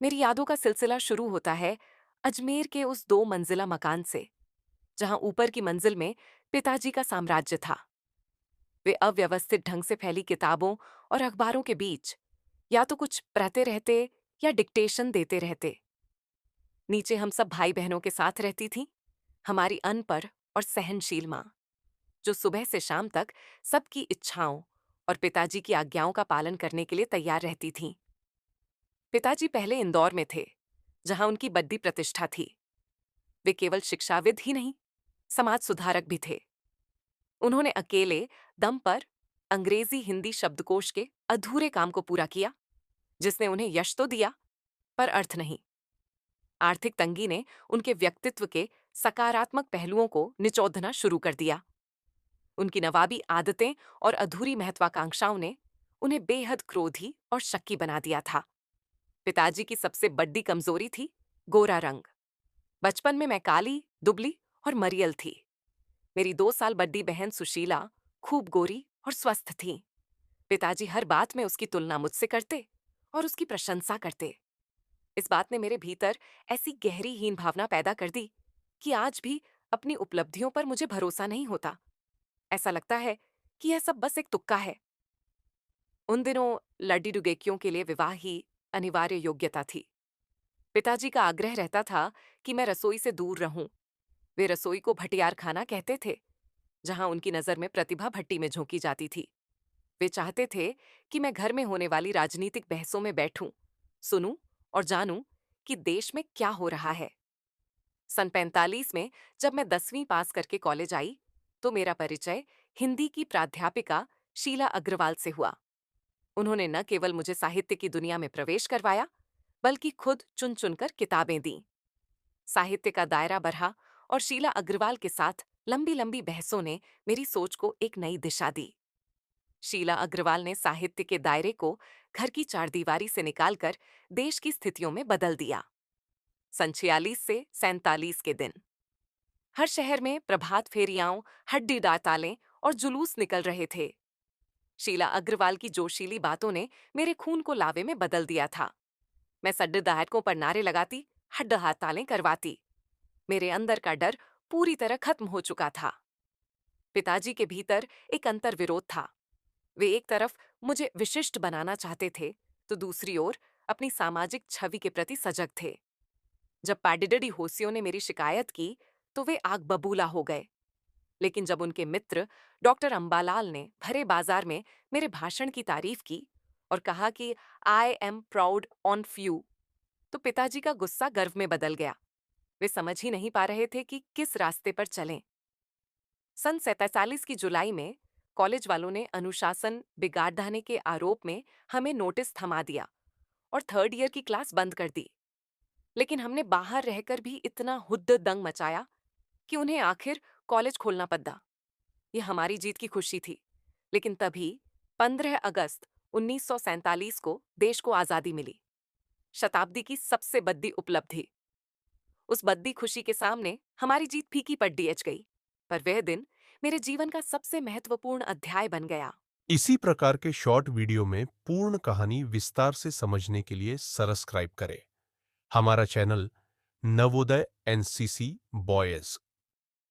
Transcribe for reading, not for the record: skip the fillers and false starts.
मेरी यादों का सिलसिला शुरू होता है अजमेर के उस 2 मंजिला मकान से, जहां ऊपर की मंजिल में पिताजी का साम्राज्य था। वे अव्यवस्थित ढंग से फैली किताबों और अखबारों के बीच या तो कुछ पढ़ते रहते या डिक्टेशन देते रहते। नीचे हम सब भाई बहनों के साथ रहती थीं, हमारी अनपढ़ और सहनशील माँ, जो सुबह से शाम तक सबकी इच्छाओं और पिताजी की आज्ञाओं का पालन करने के लिए तैयार रहती थीं। पिताजी पहले इंदौर में थे, जहां उनकी बड्डी प्रतिष्ठा थी। वे केवल शिक्षाविद ही नहीं, समाज सुधारक भी थे। उन्होंने अकेले दम पर अंग्रेजी हिंदी शब्दकोश के अधूरे काम को पूरा किया, जिसने उन्हें यश तो दिया, पर अर्थ नहीं। आर्थिक तंगी ने उनके व्यक्तित्व के सकारात्मक पहलुओं को निचोड़ना शुरू कर दिया। उनकी नवाबी आदतें और अधूरी महत्वाकांक्षाओं ने उन्हें बेहद क्रोधी और शक्की बना दिया था। पिताजी की सबसे बड़ी कमजोरी थी गोरा रंग। बचपन में मैं काली, दुबली और मरियल थी। मेरी 2 साल बड़ी बहन सुशीला खूब गोरी और स्वस्थ थी। पिताजी हर बात में उसकी तुलना मुझसे करते और उसकी प्रशंसा करते। इस बात ने मेरे भीतर ऐसी गहरी हीन भावना पैदा कर दी कि आज भी अपनी उपलब्धियों पर मुझे भरोसा नहीं होता। ऐसा लगता है कि यह सब बस एक तुक्का है। उन दिनों लड्डी डुगेकियों के लिए विवाह ही अनिवार्य योग्यता थी। पिताजी का आग्रह रहता था कि मैं रसोई से दूर रहूं। वे रसोई को भटियार खाना कहते थे, जहां उनकी नजर में प्रतिभा भट्टी में झोंकी जाती थी। वे चाहते थे कि मैं घर में होने वाली राजनीतिक बहसों में बैठूं, सुनूं और जानूं कि देश में क्या हो रहा है। सन 45 में जब मैं 10वीं पास करके कॉलेज आई, तो मेरा परिचय हिंदी की प्राध्यापिका शीला अग्रवाल से हुआ। उन्होंने न केवल मुझे साहित्य की दुनिया में प्रवेश करवाया, बल्कि खुद चुन चुनकर किताबें दी। साहित्य का दायरा बढ़ा और शीला अग्रवाल के साथ लंबी लंबी बहसों ने मेरी सोच को एक नई दिशा दी। शीला अग्रवाल ने साहित्य के दायरे को घर की चारदीवारी से निकालकर देश की स्थितियों में बदल दिया। सन 46 से 47 के दिन हर शहर में प्रभात फेरियाओं, हड्डी हड़तालें और जुलूस निकल रहे थे। शीला अग्रवाल की जोशीली बातों ने मेरे खून को लावे में बदल दिया था। मैं सड्डे दाहकों पर नारे लगाती, हड्ड हड़तालें करवाती। मेरे अंदर का डर पूरी तरह खत्म हो चुका था। पिताजी के भीतर एक अंतर विरोध था। वे एक तरफ मुझे विशिष्ट बनाना चाहते थे, तो दूसरी ओर अपनी सामाजिक छवि के प्रति सजग थे। जब पाडिडडी होसियों ने मेरी शिकायत की, तो वे आग बबूला हो गए। लेकिन जब उनके मित्र डॉक्टर अंबालाल ने भरे बाजार में मेरे भाषण की तारीफ की और कहा कि I am proud on you, तो पिताजी का गुस्सा गर्व में बदल गया। वे समझ ही नहीं पा रहे थे कि किस रास्ते पर चलें। सन 47 की जुलाई में कॉलेज वालों ने अनुशासन बिगाड़ने के आरोप में हमें नोटिस थमा दिया और थर्ड ईयर की क्लास बंद कर दी। लेकिन हमने बाहर रहकर भी इतना हुद्द दंग मचाया कि उन्हें आखिर कॉलेज खोलना पड़ा। ये हमारी जीत की खुशी थी। लेकिन तभी 15 अगस्त 1947 को देश को आजादी मिली, शताब्दी की सबसे बड़ी उपलब्धि। उस बद्दी खुशी के सामने हमारी जीत फीकी पड़ एच गई, पर वह दिन मेरे जीवन का सबसे महत्वपूर्ण अध्याय बन गया। इसी प्रकार के शॉर्ट वीडियो में पूर्ण कहानी विस्तार से समझने के लिए सब्सक्राइब करें हमारा चैनल नवोदय एनसीसी बॉयज।